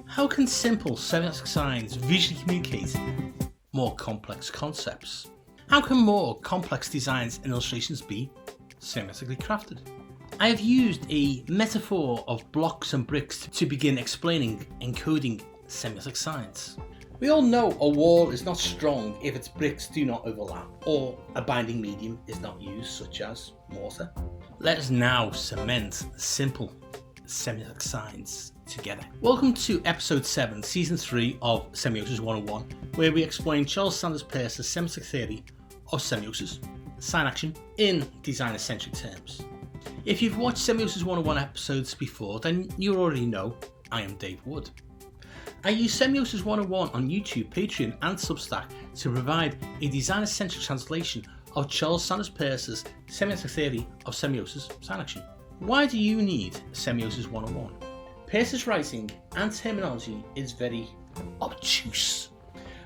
How can simple semiotic signs visually communicate more complex concepts? How can more complex designs and illustrations be semiotically crafted? I have used a metaphor of blocks and bricks to begin explaining encoding semiotic signs. We all know a wall is not strong if its bricks do not overlap or a binding medium is not used, such as mortar. Let us now cement simple semiotic signs together. Welcome to episode 7, season 3 of Semiosis 101, where we explain Charles Sanders Peirce's semiotic theory of semiosis, sign action, in designer-centric terms. If you've watched Semiosis 101 episodes before, then you already know I am Dave Wood. I use Semiosis 101 on YouTube, Patreon and Substack to provide a designer-centric translation of Charles Sanders Peirce's semiotic theory of semiosis, sign action. Why do you need Semiosis 101? Peirce's writing and terminology is very obtuse.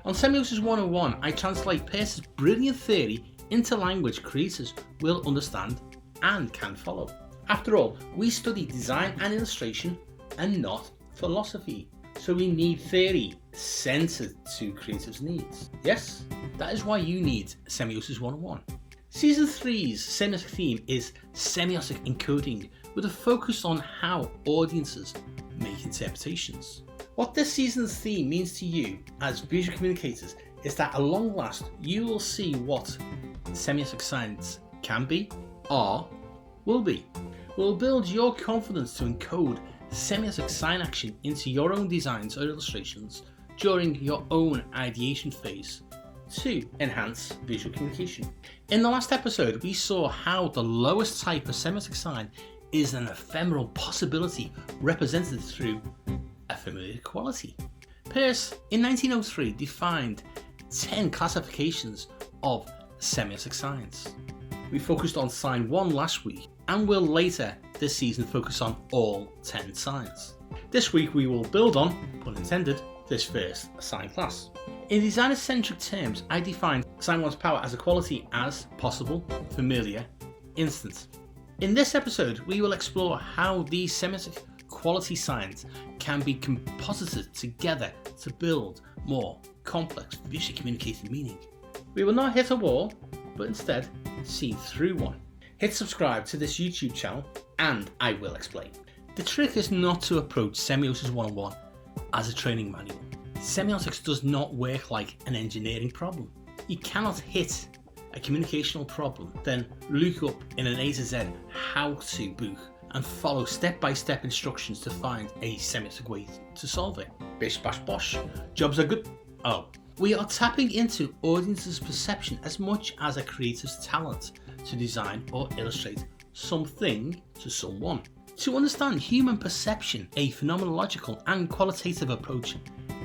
On Semiosis 101, I translate Peirce's brilliant theory into language creators will understand and can follow. After all, we study design and illustration and not philosophy, so we need theory centered to creatives' needs. Yes, that is why you need Semiosis 101. Season 3's semiotic theme is semiotic encoding, with a focus on how audiences make interpretations. What this season's theme means to you as visual communicators is that at long last you will see what semiotic signs can be, are, will be. Will build your confidence to encode semiotic sign action into your own designs or illustrations during your own ideation phase to enhance visual communication. In the last episode, we saw how the lowest type of semiotic sign is an ephemeral possibility represented through a familiar quality. Peirce, in 1903, defined 10 classifications of semiotic signs. We focused on sign 1 last week and will later this season focus on all 10 signs. This week we will build on, pun intended, this first sign class. In designer-centric terms, I define sign 1's power as a quality as possible, familiar, instant. In this episode we will explore how these semiotic quality signs can be composited together to build more complex visually communicated meaning. We will not hit a wall, but instead see through one. Hit subscribe to this YouTube channel and I will explain. The trick is not to approach Semiosis 101 as a training manual. Semiotics does not work like an engineering problem. You cannot hit a communicational problem, then look up in an A to Z how-to book and follow step-by-step instructions to find a semiotic way to solve it. Bish bash bosh, jobs are good. Oh. We are tapping into audience's perception as much as a creative's talent to design or illustrate something to someone. To understand human perception, a phenomenological and qualitative approach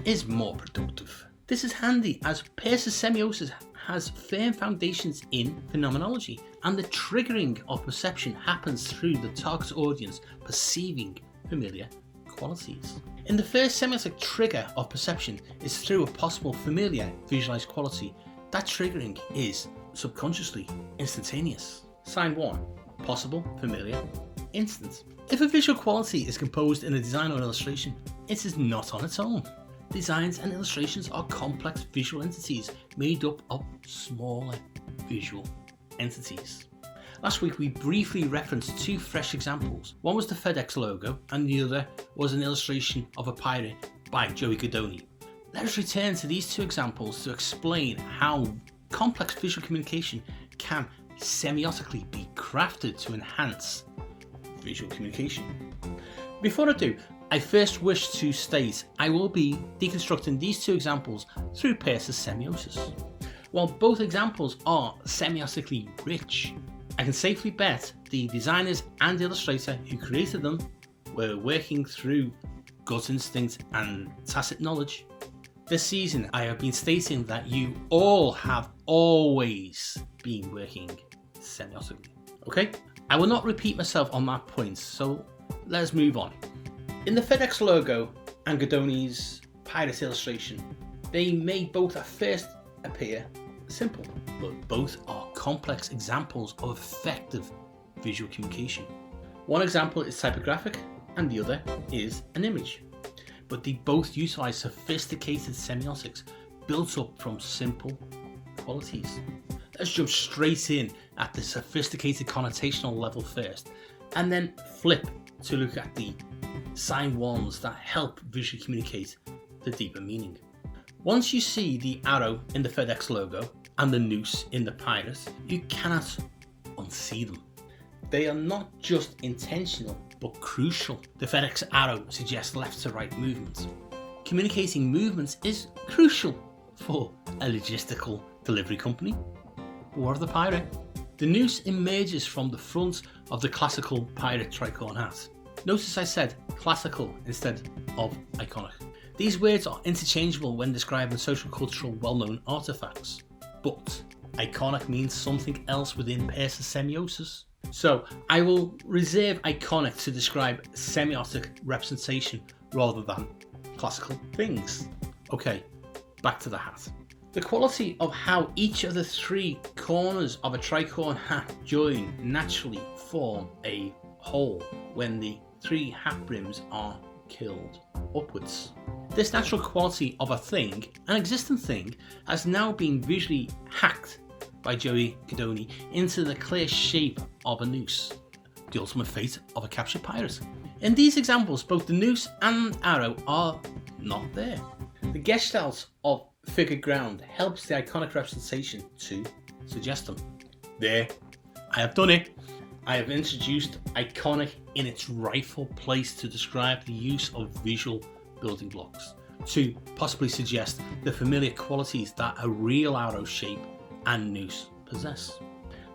is more productive. This is handy as Peirce's semiosis has firm foundations in phenomenology, and the triggering of perception happens through the target audience perceiving familiar qualities. In the first semiotic trigger of perception is through a possible familiar visualized quality. That triggering is subconsciously instantaneous. Sign 1, possible, familiar, instant. If a visual quality is composed in a design or illustration, it is not on its own. Designs and illustrations are complex visual entities made up of smaller visual entities. Last week we briefly referenced 2 fresh examples. One was the FedEx logo and the other was an illustration of a pirate by Joey Godoni. Let us return to these 2 examples to explain how complex visual communication can semiotically be crafted to enhance visual communication. Before I do, I first wish to state I will be deconstructing these 2 examples through Peirce's semiosis. While both examples are semiotically rich, I can safely bet the designers and illustrator who created them were working through gut instinct and tacit knowledge. This season I have been stating that you all have always been working semiotically. Okay? I will not repeat myself on that point, so let's move on. In the FedEx logo and Godoni's pirate illustration, they may both at first appear simple, but both are complex examples of effective visual communication. One example is typographic and the other is an image. but they both utilize sophisticated semiotics built up from simple qualities. Let's jump straight in at the sophisticated connotational level first, and then flip to look at the sign ones that help visually communicate the deeper meaning. Once you see the arrow in the FedEx logo and the noose in the pirate, you cannot unsee them. They are not just intentional, but crucial. The FedExArrow suggests left to right movement. Communicating movements is crucial for a logistical delivery company or the pirate. The noose emerges from the front of the classical pirate tricorn hat. Notice I said classical instead of iconic. These words are interchangeable when describing social cultural well-known artifacts, but iconic means something else within Peirce's semiosis. So I will reserve iconic to describe semiotic representation rather than classical things. Okay, back to the hat. The quality of how each of the three corners of a tricorn hat join naturally form a whole when the three hat brims are curled upwards. This natural quality of a thing, an existing thing, has now been visually hacked by Joey Cadoni into the clear shape of a noose, the ultimate fate of a captured pirate. In these examples, both the noose and arrow are not there. The gestalt of figured ground helps the iconic representation to suggest them. There, I have done it. I have introduced iconic in its rightful place to describe the use of visual building blocks, to possibly suggest the familiar qualities that a real arrow shape and noose possess.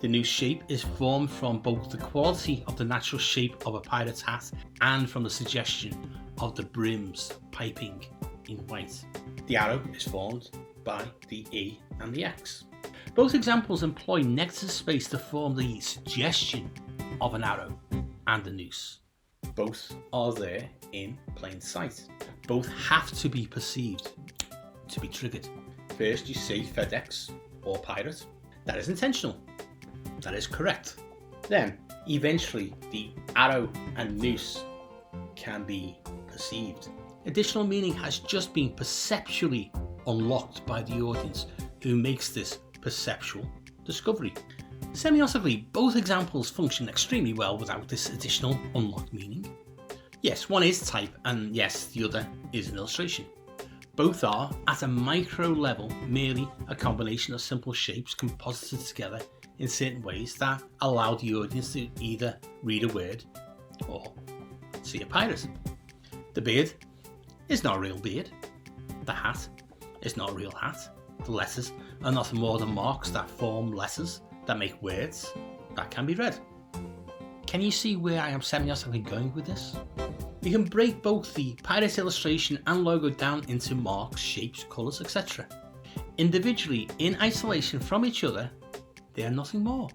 The noose shape is formed from both the quality of the natural shape of a pirate's hat and from the suggestion of the brims piping in white. The arrow is formed by the E and the X. Both examples employ negative space to form the suggestion of an arrow and a noose. Both are there in plain sight. Both have to be perceived to be triggered. First you say FedEx or Pirate. That is intentional. That is correct. Then, eventually, the arrow and noose can be perceived. Additional meaning has just been perceptually unlocked by the audience who makes this perceptual discovery. Semiotically, both examples function extremely well without this additional unlocked meaning. Yes, one is type, and yes, the other is an illustration. Both are, at a micro level, merely a combination of simple shapes composited together in certain ways that allow the audience to either read a word or see a pirate. The beard is not a real beard. The hat is not a real hat. The letters are not more than marks that form letters that make words that can be read. Can you see where I am semiotically going with this? We can break both the pirate illustration and logo down into marks, shapes, colours, etc. Individually, in isolation from each other, they are nothing more.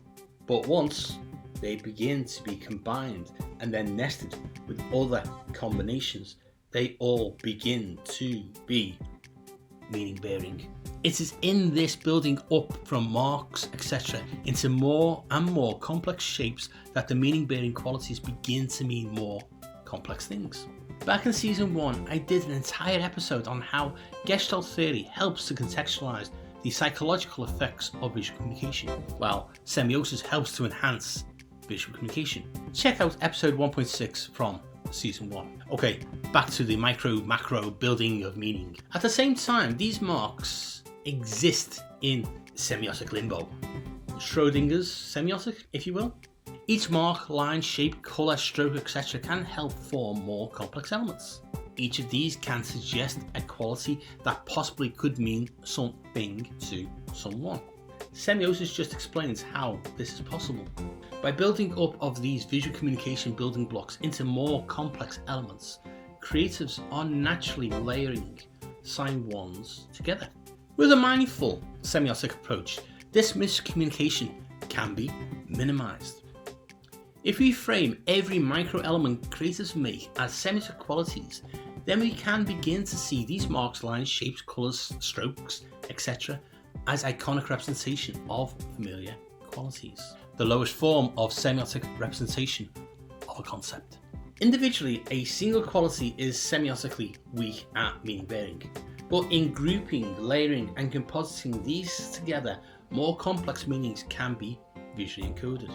But once they begin to be combined and then nested with other combinations, they all begin to be meaning bearing. It is in this building up from marks, etc., into more and more complex shapes that the meaning bearing qualities begin to mean more complex things. Back in season 1, I did an entire episode on how Gestalt theory helps to contextualize the psychological effects of visual communication, while semiosis helps to enhance visual communication. Check out episode 1.6 from season 1. Okay, back to the macro building of meaning. At the same time, these marks exist in semiotic limbo. Schrödinger's semiotic, if you will. Each mark, line, shape, colour, stroke, etc. can help form more complex elements. Each of these can suggest a quality that possibly could mean something to someone. Semiosis just explains how this is possible. By building up of these visual communication building blocks into more complex elements, creatives are naturally layering sign ones together. With a mindful semiotic approach, this miscommunication can be minimized. If we frame every micro element creatives make as semiotic qualities, then we can begin to see these marks, lines, shapes, colours, strokes, etc. as iconic representation of familiar qualities. The lowest form of semiotic representation of a concept. Individually, a single quality is semiotically weak at meaning bearing, but in grouping, layering and compositing these together, more complex meanings can be visually encoded.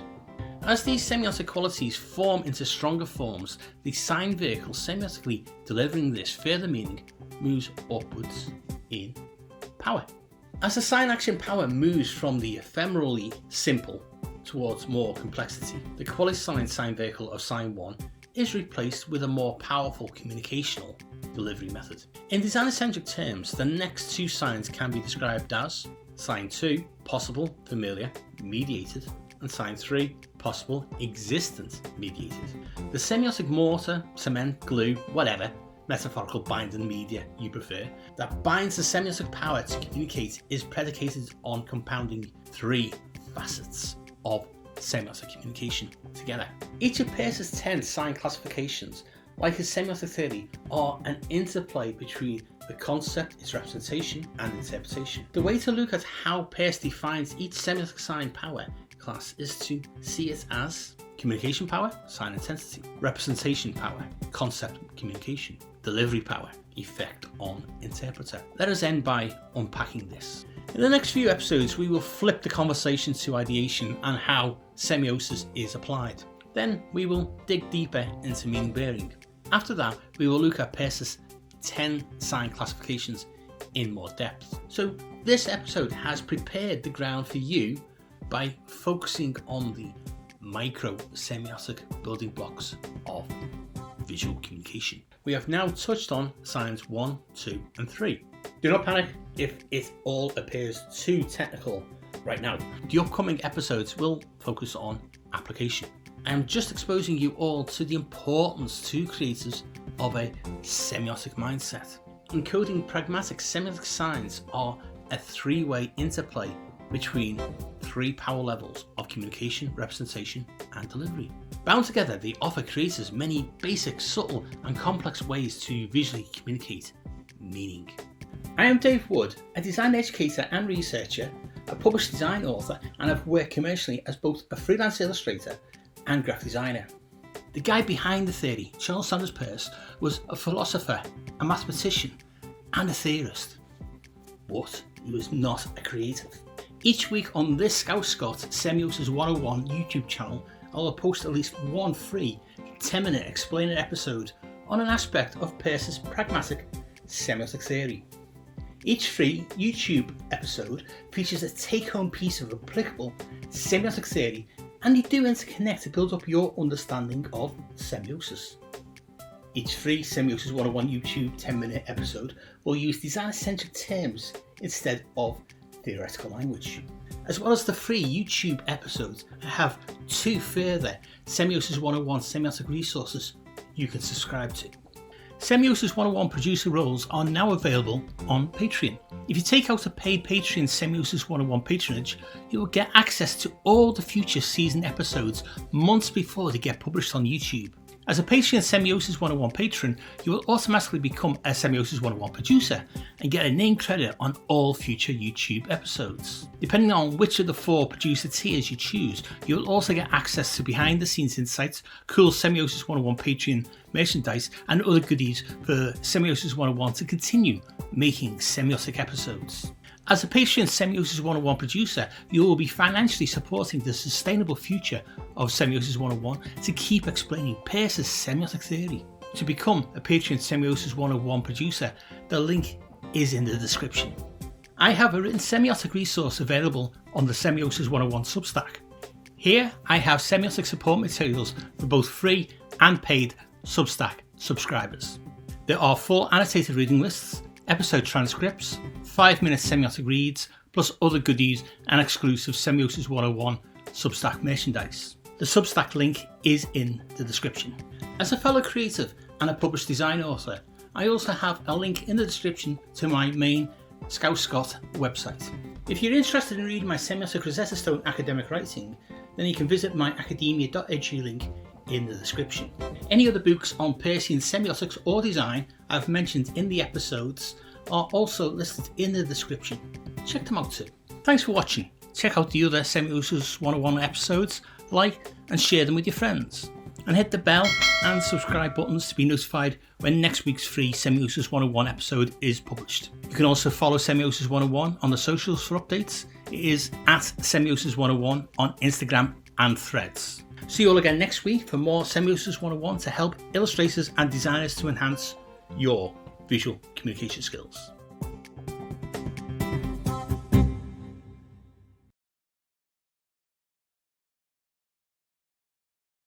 As these semiotic qualities form into stronger forms, the sign vehicle semiotically delivering this further meaning moves upwards in power. As the sign action power moves from the ephemerally simple towards more complexity, the quasi-sign sign vehicle of sign 1 is replaced with a more powerful communicational delivery method. In design-centric terms, the next two signs can be described as sign 2, possible, familiar, mediated, and sign 3, possible, existent, mediated. The semiotic mortar, cement, glue, whatever metaphorical binding media you prefer, that binds the semiotic power to communicate is predicated on compounding three facets of semiotic communication together. Each of Peirce's 10 sign classifications, like his semiotic theory, are an interplay between the concept, its representation, and interpretation. The way to look at how Peirce defines each semiotic sign power class is to see it as communication power, sign intensity, representation power, concept communication, delivery power, effect on interpreter. Let us end by unpacking this. In the next few episodes, we will flip the conversation to ideation and how semiosis is applied. Then we will dig deeper into meaning bearing. After that, we will look at Peirce's 10 sign classifications in more depth. So this episode has prepared the ground for you by focusing on the micro semiotic building blocks of visual communication. We have now touched on signs 1, 2 and 3. Do not panic if it all appears too technical right now. The upcoming episodes will focus on application. I am just exposing you all to the importance to creators of a semiotic mindset. Encoding pragmatic semiotic signs are a three-way interplay between three power levels of communication, representation, and delivery. Bound together, they offer creators many basic, subtle, and complex ways to visually communicate meaning. I am Dave Wood, a design educator and researcher, a published design author, and have worked commercially as both a freelance illustrator and graphic designer. The guy behind the theory, Charles Sanders Peirce, was a philosopher, a mathematician, and a theorist, but he was not a creative. Each week on this Scout Scott Semiosis 101 YouTube channel, I will post at least one free 10-minute explainer episode on an aspect of Peirce's pragmatic semiotic theory. Each free YouTube episode features a take-home piece of applicable semiotic theory, and they do interconnect to build up your understanding of semiosis. Each free Semiosis 101 YouTube 10-minute episode will use design-centric terms instead of theoretical language. As well as the free YouTube episodes, I have two further Semiosis 101 semiotic resources you can subscribe to. Semiosis 101 producer roles are now available on Patreon. If you take out a paid Patreon Semiosis 101 patronage, you will get access to all the future season episodes months before they get published on YouTube. As a Patreon Semiosis 101 patron, you will automatically become a Semiosis 101 producer and get a name credit on all future YouTube episodes. Depending on which of the 4 producer tiers you choose, you will also get access to behind the scenes insights, cool Semiosis 101 Patreon merchandise, and other goodies for Semiosis 101 to continue making semiotic episodes. As a Patreon Semiosis 101 producer, you will be financially supporting the sustainable future of Semiosis 101 to keep explaining Peirce's semiotic theory. To become a Patreon Semiosis 101 producer, the link is in the description. I have a written semiotic resource available on the Semiosis 101 Substack. Here I have semiotic support materials for both free and paid Substack subscribers. There are full annotated reading lists, episode transcripts, 5-minute semiotic reads, plus other goodies and exclusive Semiosis 101 Substack merchandise. The Substack link is in the description. As a fellow creative and a published design author, I also have a link in the description to my main Scout Scott website. If you're interested in reading my semiotic Rosetta Stone academic writing, then you can visit my academia.edu link in the description. Any other books on Peircean semiotics or design I've mentioned in the episodes are also listed in the description. Check them out too. Thanks for watching. Check out the other Semiosis 101 episodes, like and share them with your friends. and hit the bell and subscribe buttons to be notified when next week's free Semiosis 101 episode is published. You can also follow Semiosis 101 on the socials for updates. It is at Semiosis 101 on Instagram and Threads. See you all again next week for more Semiosis 101 to help illustrators and designers to enhance your visual communication skills.